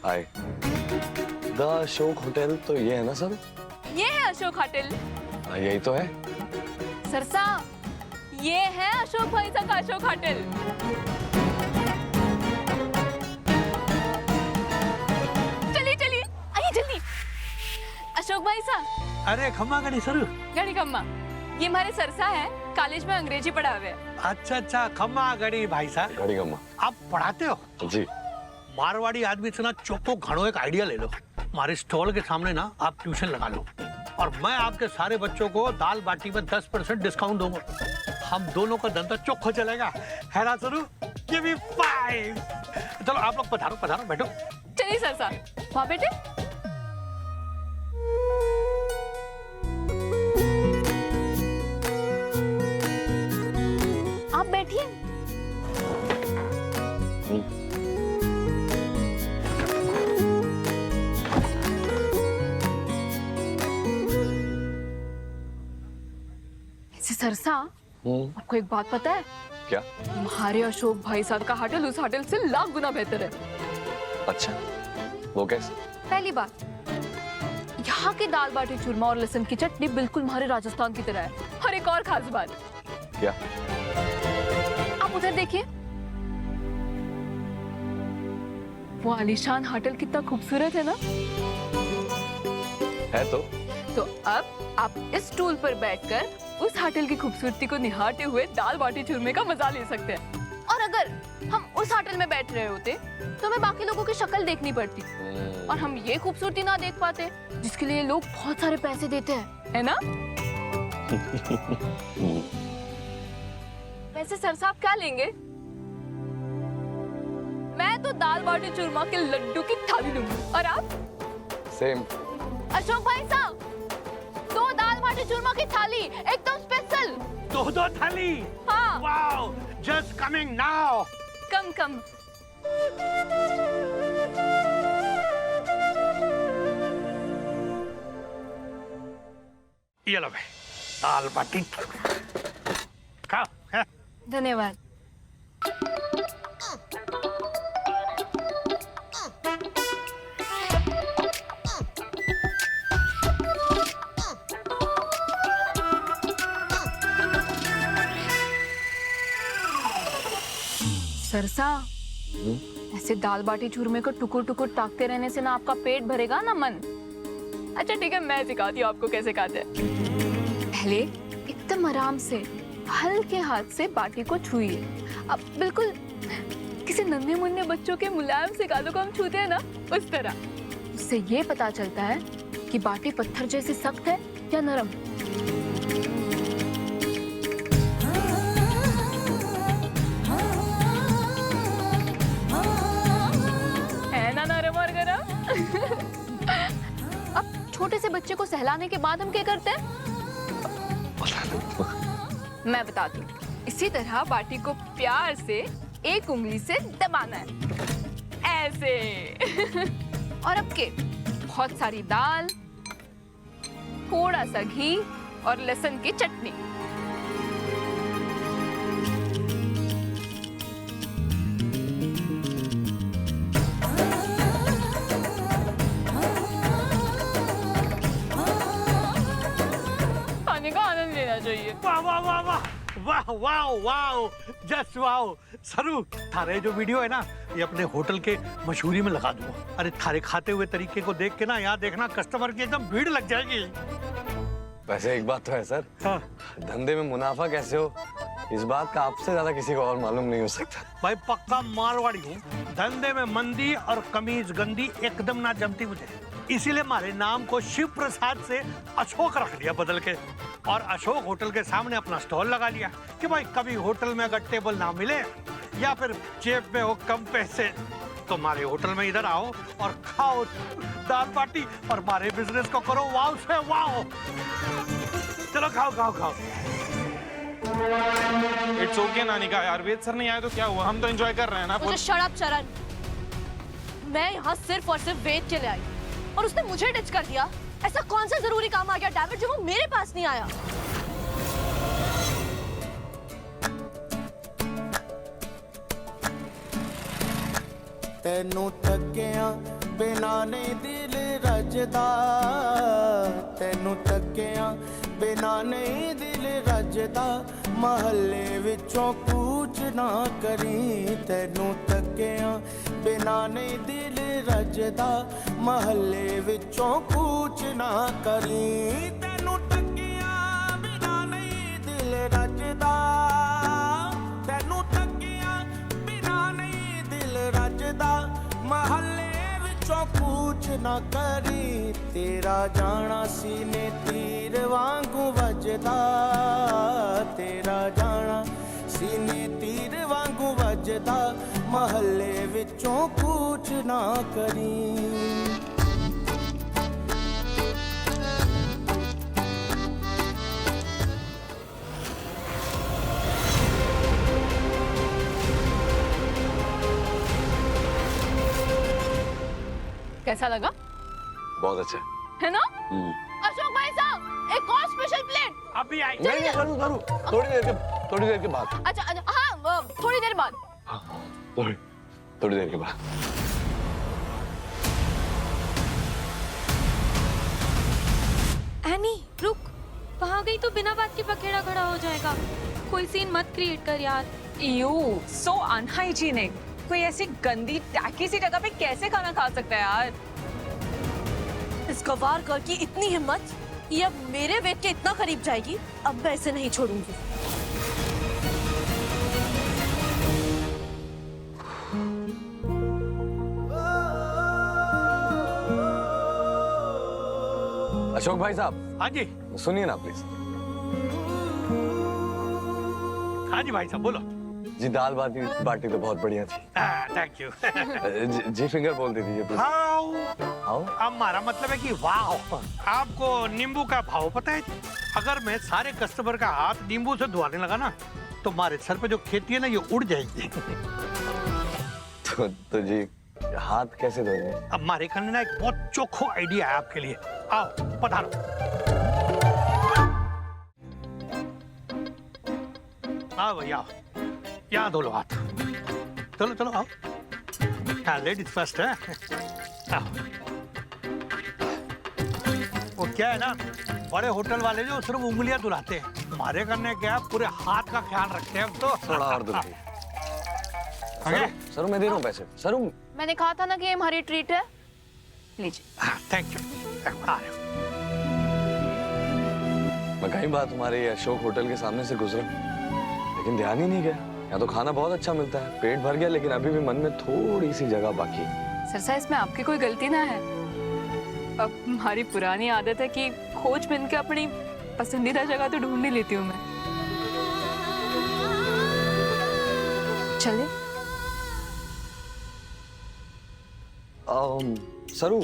Hi. The Ashok hotel तो ये है ना सर? ये है अशोक होटल। हाँ यही तो है। सरसा, ये है अशोक भाई साहब का अशोक होटल। चलिए चलिए, आइए जल्दी। अशोक भाई साहब। अरे खम्मा गणी सर। गणी खम्मा, ये हमारे सरसा है, कॉलेज में अंग्रेजी पढ़ा हुए। अच्छा अच्छा, खम्मा गणी भाई साहब। गणी खम्मा। आप पढ़ाते हो? जी। मारवाड़ी आदमी से ना चौको घड़ो एक आइडिया ले लो। हमारे स्टॉल के सामने ना आप ट्यूशन लगा लो और मैं आपके सारे बच्चों को दाल बाटी में 10% डिस्काउंट दूंगा। हम दोनों का धंधा चौखो चलेगा, है ना सरू? Give me 5। चलो आप लोग पधारो पधारो, बैठो। चलिए सरसा, वहाँ बैठे। आप बैठिए। सरसा, आपको एक बात पता है? क्या? हमारे अशोक भाई साहब का होटल उस होटल से लाख गुना बेहतर है। अच्छा, वो कैसे? पहली बात, यहाँ की दाल बाटी चूरमा और लहसुन की चटनी बिल्कुल हमारे राजस्थान की तरह है। और एक और खास बात। क्या? आप उधर देखिए, वो आलीशान होटल कितना खूबसूरत है ना? है तो। अब आप इस स्टूल पर बैठकर उस होटल की खूबसूरती को निहारते हुए दाल बाटी चूरमे का मजा ले सकते हैं। और अगर हम उस होटल में बैठ रहे होते तो हमें बाकी लोगों की शक्ल देखनी पड़ती और हम ये खूबसूरती ना देख पाते जिसके लिए लोग बहुत सारे पैसे देते हैं, है ना? वैसे सर साहब क्या लेंगे? मैं तो दाल बाटी चूरमा के लड्डू की थाली लूंगी। और आप? सेम। अशोक भाई साहब, 2 दाल बाटी चूरमा की थाली, एकदम स्पेशल। 2 थाली? हाँ। Wow, just coming now. Come. ये लो भाई, दाल बाटी खाओ। है? धन्यवाद। सरसा, ऐसे दाल बाटी चूरमे को टुकुर टुकुर ताकते रहने से ना आपका पेट भरेगा ना मन। अच्छा ठीक है, मैं सिखाती हूँ आपको कैसे खाते हैं। पहले एकदम आराम से हल्के हाथ से बाटी को छुइए। अब बिल्कुल किसी नन्हे मुन्ने बच्चों के मुलायम से गालों को हम छूते हैं ना, उस तरह। उससे ये पता चलता है कि बाटी पत्थर जैसी सख्त है या नरम। अब छोटे से बच्चे को सहलाने के बाद हम क्या करते हैं? मैं बताती हूँ। इसी तरह बाटी को प्यार से एक उंगली से दबाना है, ऐसे। और अब के बहुत सारी दाल, थोड़ा सा घी और लहसुन की चटनी। वाह वाह वाह वाह वाह वाह वाह, जस्ट वाह। सरू, थारे जो वीडियो है ना, ये अपने होटल के मशहूरी में लगा दूंगा। अरे थारे खाते हुए तरीके को देख के ना, यहाँ देखना कस्टमर की एकदम भीड़ लग जाएगी। वैसे एक बात तो है सर। हाँ। धंधे में मुनाफा कैसे हो, इस बात का आपसे ज्यादा किसी को और मालूम नहीं हो सकता। भाई पक्का मारवाड़ी हूँ, धंधे में मंदी और कमीज गंदी एकदम ना जमती मुझे। इसीलिए हमारे नाम को शिव प्रसाद से अशोक रख दिया बदल के, और अशोक होटल के सामने अपना स्टॉल लगा लिया कि भाई कभी होटल में अगर टेबल ना मिले या फिर जेब में हो कम पैसे तो हमारे होटल में इधर आओ और खाओ दाल बाटी और हमारे बिजनेस को करो वाव से वाव। चलो खाओ खाओ खाओ। इट्स ओके नानिका, यार वेद सर नहीं आए तो क्या हुआ, हम तो एंजॉय कर रहे हैं ना। मुझे शट अप चरण, मैं यहाँ सिर्फ और सिर्फ वेद के लिए आई और उसने मुझे डिच कर दिया। ऐसा कौन सा जरूरी काम आ गया डैविड जो वो मेरे पास नहीं आया? तेनू थकिया बिना नहीं दिल रजदा तैनू तकिया बिना नहीं दिल रजदा महल्ले विचों कूच ना करी तैनू तकिया बिना नहीं दिल रजदा महल्ले विचों कूच ना करी तैनू तकिया बिना नहीं दिल रजदा तैनू तकिया बिना नहीं दिल रजदा महल्ले विचों कूच ना करी तेरा जाना सीने तीर वांगू वजदा तेरा जाना सीने तीर वांगू वजदा महल्ले विचों कूच ना करी कैसा लगा? बहुत अच्छा है ना? अशोक भाई साहब, एक और स्पेशल प्लेट। अभी आई। नहीं नहीं जरूर जरूर थोड़ी देर के बाद अच्छा अच्छा, हाँ थोड़ी देर बाद। हाँ, थोड़ी देर के बाद। एनी रुक, वहाँ गई तो बिना बात के पखेड़ा खड़ा हो जाएगा। कोई सीन मत क्रिएट कर यार। You so unhygienic. कोई ऐसी गंदी टैकी सी जगह पे कैसे खाना खा सकता है यार? इस गवार गर्ल की इतनी हिम्मत, ये अब मेरे वेट के इतना करीब जाएगी। अब मैं इसे नहीं छोड़ूंगी। अशोक भाई साहब, हाँ जी। सुनिए ना प्लीज। हाँ जी भाई साहब बोलो। जी दाल बाटी तो बहुत बढ़िया थी। Thank you. जी फिंगर बोल दीजिए प्लीज। How how? अब हमारा मतलब है कि वाह। आपको नींबू का भाव पता है? अगर मैं सारे कस्टमर का हाथ नींबू से धुआने लगा ना तो हमारे सर पे जो खेती है ना ये उड़ जाएगी। तो जी हाथ कैसे धोएंगे? अब हमारे खाने ना एक बहुत चोखो आइडिया है आपके लिए। आओ पधारो। आओ भैया आओ, यहाँ धो लो हाथ। चलो चलो आओ। हाँ लेडीज फर्स्ट है। आओ। वो क्या है ना, बड़े होटल वाले जो सिर्फ उंगलियां धुलाते हैं, हमारे करने क्या पूरे हाथ का ख्याल रखते हैं हम तो। थोड़ा और धुलिए। सर मैं दे रहा हूँ पैसे। सर मैंने कहा था ना कि ये हमारी ट्रीट है। लीजिए। Thank you. मैं कई बार तुम्हारे अशोक होटल के सामने से गुजरा लेकिन ध्यान ही नहीं गया। यहाँ तो खाना बहुत अच्छा मिलता है, पेट भर गया, लेकिन अभी भी मन में थोड़ी सी जगह बाकी है। सरसा, इसमें आपकी कोई गलती ना है। अब हमारी पुरानी आदत है कि खोज बिन के अपनी पसंदीदा जगह तो ढूंढ ही लेती हूँ मैं। चले। सरू,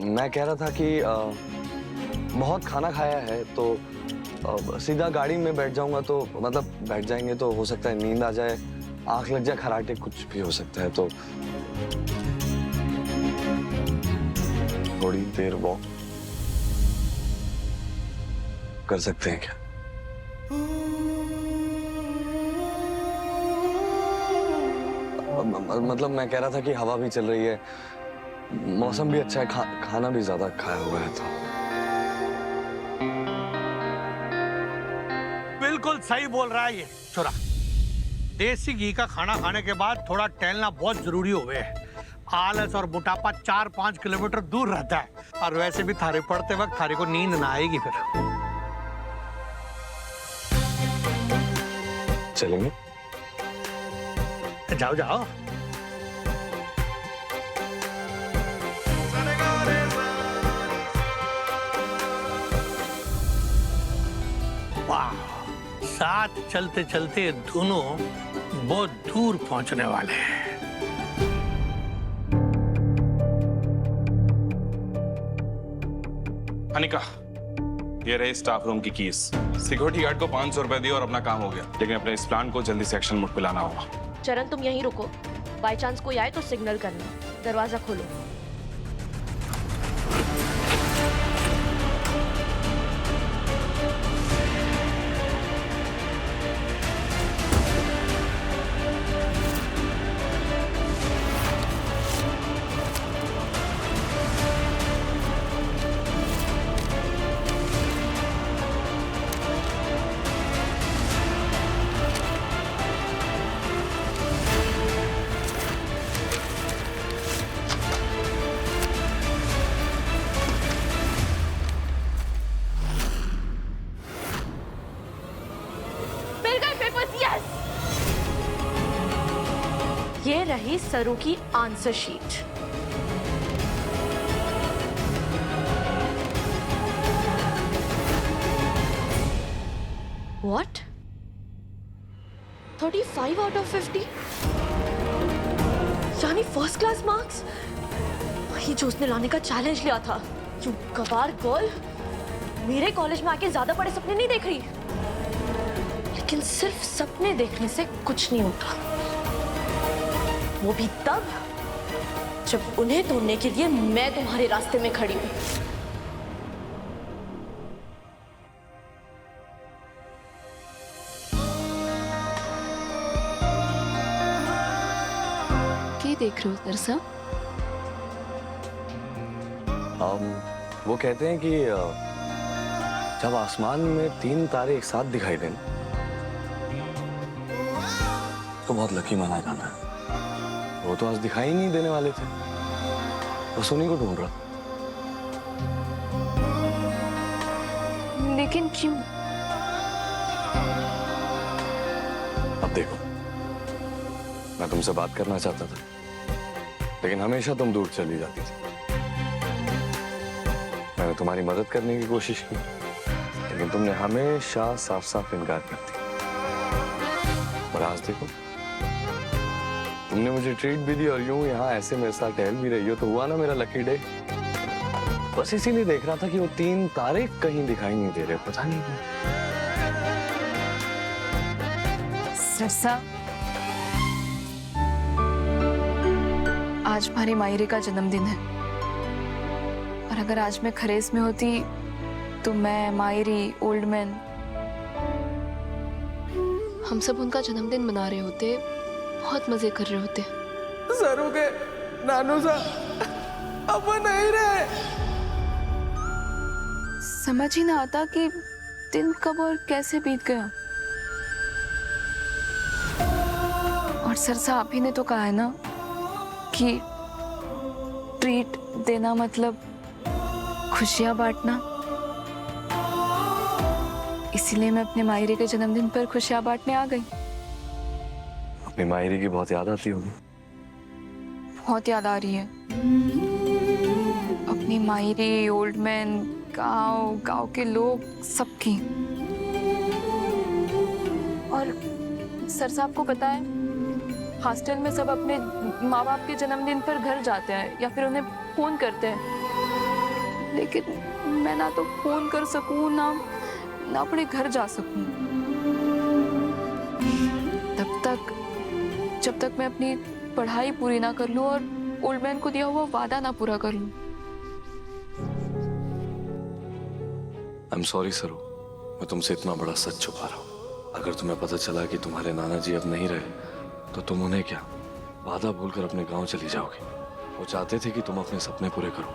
मैं कह रहा था कि बहुत खाना खाया है तो सीधा गाड़ी में बैठ जाऊंगा तो मतलब बैठ जाएंगे तो हो सकता है नींद आ जाए, आंख लग जाए, खराटे, कुछ भी हो सकता है। तो थोड़ी देर वॉक कर सकते हैं क्या? मतलब मैं कह रहा था कि हवा भी चल रही है, मौसम भी अच्छा है, खाना भी ज्यादा खाया हुआ है तो। बिल्कुल सही बोल रहा है ये छोरा। देसी घी का खाना खाने के बाद थोड़ा टहलना बहुत जरूरी हो गया है। आलस और मोटापा 4-5 किलोमीटर दूर रहता है, और वैसे भी थारे पड़ते वक्त थारे को नींद ना आएगी फिर। चलेंगे? जाओ जाओ। वाह, साथ चलते चलते दोनों बहुत दूर पहुंचने वाले हैं। अनिका, ये रहे स्टाफ रूम की कीज। सिक्योरिटी गार्ड को 500 रुपए दिए और अपना काम हो गया, लेकिन अपने इस प्लान को जल्दी से एक्शन मोड पे लाना होगा। चरण तुम यहीं रुको, बाय चांस कोई आए तो सिग्नल करना। दरवाजा खोलो। ये रही सरू की answer sheet. What? 35 out of 50? यानी फर्स्ट क्लास मार्क्स? वही जो उसने लाने का चैलेंज लिया था। यू गवार गर्ल, मेरे कॉलेज में आके ज्यादा बड़े सपने नहीं देख रही, लेकिन सिर्फ सपने देखने से कुछ नहीं होता, वो भी तब जब उन्हें तोड़ने के लिए मैं तुम्हारे रास्ते में खड़ी हूं। क्या देख रहे हो सरसा? वो कहते हैं कि जब आसमान में 3 तारे एक साथ दिखाई दें तो बहुत लकी माना जाता है। वो तो आज दिखाई नहीं देने वाले थे, बस उन्हीं को ढूंढ रहा। लेकिन क्यों? अब देखो, मैं तुमसे बात करना चाहता था, लेकिन हमेशा तुम दूर चली जाती थी। मैंने तुम्हारी मदद करने की कोशिश की, लेकिन तुमने हमेशा साफ साफ इनकार कर दिया। और आज देखो, तुमने मुझे ट्रीट भी दी और यूं यहाँ ऐसे मेरे साथ टहल भी रही हो, तो हुआ ना मेरा लकी डे। बस इसीलिए देख रहा था कि वो 3 तारे कहीं दिखाई नहीं दे रहे, पता नहीं क्यों। सरसा, आज हमारी मायरे का जन्मदिन है, और अगर आज मैं खरेस में होती तो मैं, मायरी, ओल्ड मैन, हम सब उनका जन्मदिन मना रहे होते, बहुत मजे कर रहे होते। सरू के नानू सा अब वो नहीं रहे। समझ ही ना आता कि दिन कब और कैसे बीत गया। और सरसा, आप ही ने तो कहा है ना कि ट्रीट देना मतलब खुशियां बांटना, इसीलिए मैं अपने मायरे के जन्मदिन पर खुशियां बांटने आ गई। अपनी मायरी की बहुत याद आती होगी। बहुत याद आ रही है अपनी मायरी, ओल्ड मैन, गांव के लोग, सबकी। और सर साहब को पता है, हॉस्टल में सब अपने माँ बाप के जन्मदिन पर घर जाते हैं या फिर उन्हें फोन करते हैं, लेकिन मैं ना तो फोन कर सकूं ना अपने घर जा सकूं। जब तक मैं अपनी पढ़ाई पूरी ना कर लूं और ओल्ड मैन को दिया हुआ वादा ना पूरा कर लूं। आई एम सॉरी सरू, मैं तुमसे इतना बड़ा सच छुपा रहा हूँ। अगर तुम्हें पता चला कि तुम्हारे नाना जी अब नहीं रहे, तो तुम उन्हें क्या वादा भूलकर अपने गांव चली जाओगी। वो चाहते थे कि तुम अपने सपने पूरे करो,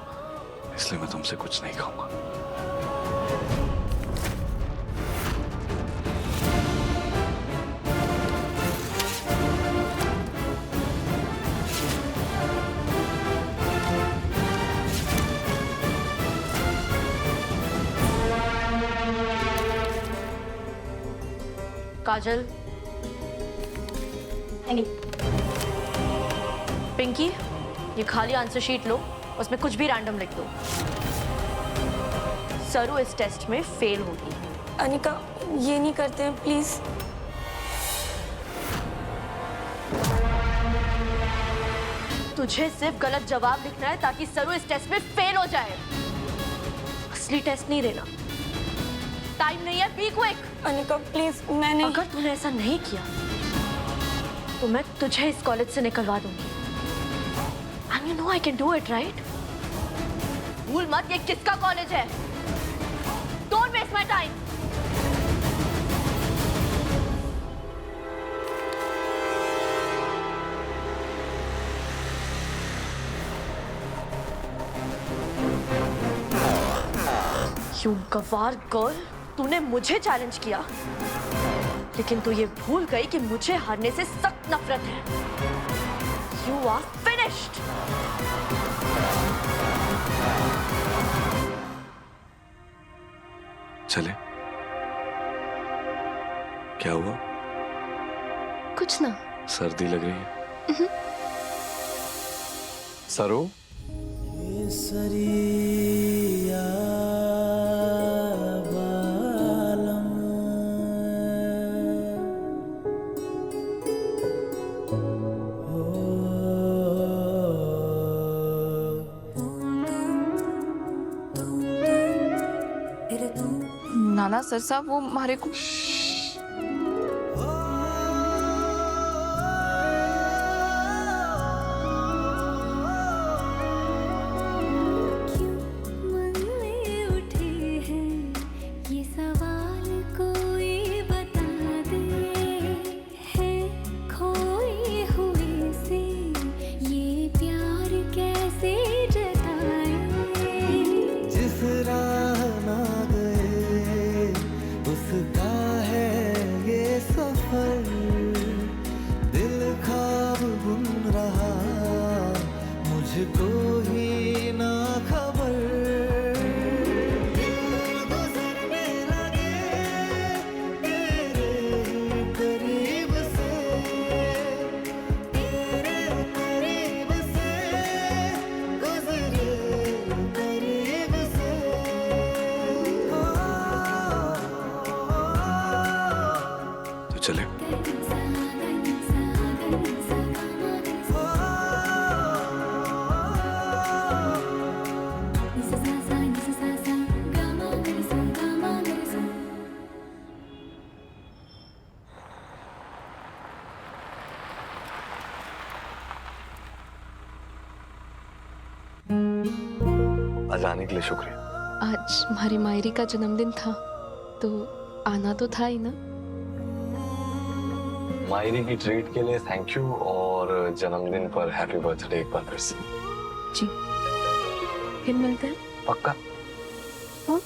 इसलिए मैं तुमसे कुछ नहीं कहूंगा। काजल, पिंकी, ये खाली आंसर शीट लो, उसमें कुछ भी रैंडम लिख दो। सरू इस टेस्ट में फेल होगी। अनिका, ये नहीं करते हैं प्लीज। तुझे सिर्फ गलत जवाब लिखना है ताकि सरू इस टेस्ट में फेल हो जाए। असली टेस्ट नहीं देना। टाइम नहीं है, बी क्विक। अनिका प्लीज, मैंने अगर तूने ऐसा नहीं किया तो मैं तुझे इस कॉलेज से निकलवा दूंगी। And you know I can do it, right? भूल मत, ये किसका कॉलेज है। Don't waste my time. You गवार गर्ल, तूने मुझे चैलेंज किया, लेकिन तू ये भूल गई कि मुझे हारने से सख्त नफरत है। You are finished. चले, क्या हुआ? कुछ ना। सर्दी लग रही है? सरू नाना सर साहब वो हमारे को मन में उठे हैं ये सवाल, कोई बता दे, है खोए हुए से ये प्यार कैसे जताए। जिस राह ना गए उसका है ये सफर, दिल खाब बुन रहा मुझको ही ना खबर। दिल गुजरने लगे तेरे करीब से, तेरे करीब से गुजरे करीब से। तो चले। आज आने के लिए शुक्रिया। आज हमारी मायरी का जन्मदिन था तो आना तो था ही ना। मायरी की ट्रीट के लिए थैंक यू, और जन्मदिन पर हैप्पी बर्थडे एक बार फिर से। जी फिर मिलते हैं। पक्का? हाँ।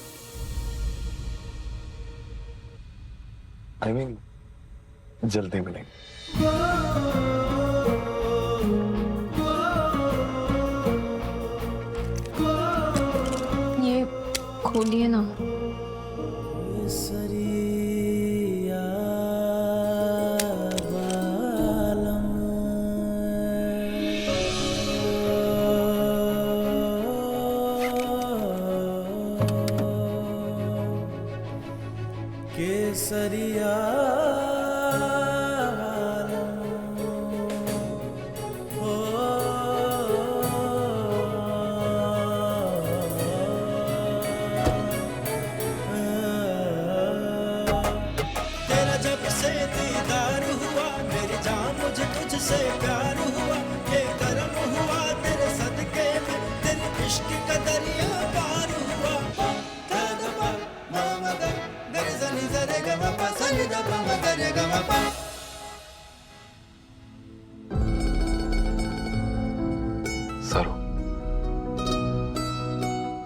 I mean, जल्दी मिलेंगे। ये खोलिए ना। केसरिया तेरा जब से दीदार हुआ मेरी जान, मुझे तुझसे प्यार हुआ, ये करम हुआ तेरे सदके में, तेरे इश्क का दरिया पार हुआ। सरू,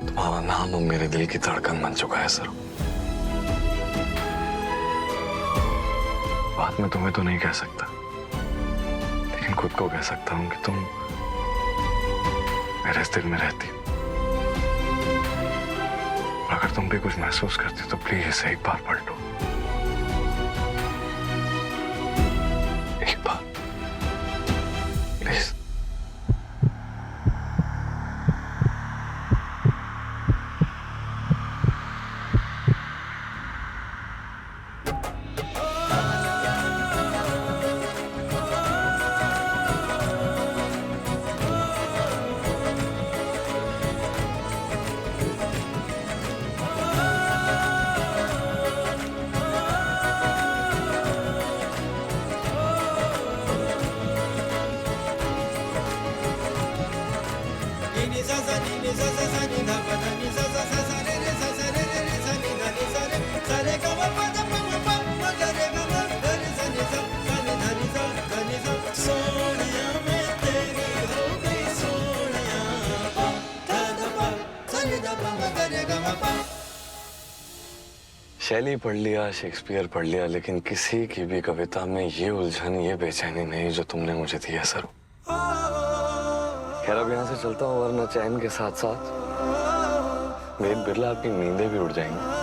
तुम्हारा नाम अब मेरे दिल की धड़कन बन चुका है सरू। बात मैं तुम्हें तो नहीं कह सकता, लेकिन खुद को कह सकता हूँ कि तुम मेरे इस दिल में रहती। अगर तुम भी कुछ महसूस करती तो प्लीज इसे एक बार पढ़ लो। एक बार प्लीज। शैली पढ़ लिया, शेक्सपियर पढ़ लिया, लेकिन किसी की भी कविता में ये उलझन, ये बेचैनी नहीं जो तुमने मुझे दी है सरू। खैर अब यहाँ से चलता हूँ, वरना चैन के साथ साथ वेद बिरला आपकी नींदें भी उड़ जाएंगी।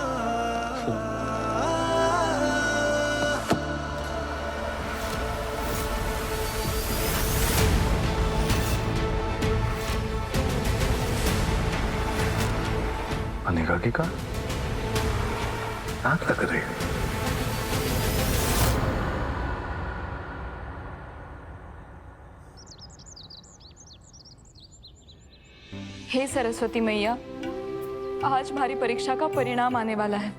अनिका की कार आग लग रही है। हे सरस्वती मैया, आज हमारी परीक्षा का परिणाम आने वाला है।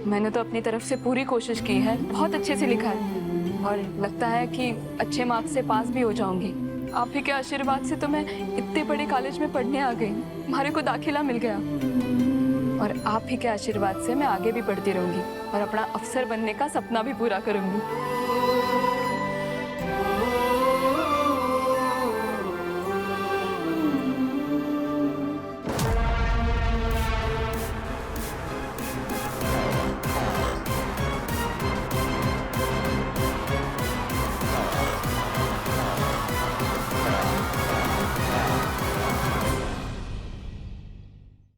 मैंने तो अपनी तरफ से पूरी कोशिश की है, बहुत अच्छे से लिखा है और लगता है कि अच्छे मार्क्स से पास भी हो जाऊंगी। आप ही के आशीर्वाद से तो मैं इतने बड़े कॉलेज में पढ़ने आ गई, हमारे को दाखिला मिल गया और आप ही के आशीर्वाद से मैं आगे भी पढ़ती रहूंगी और अपना अफसर बनने का सपना भी पूरा करूंगी।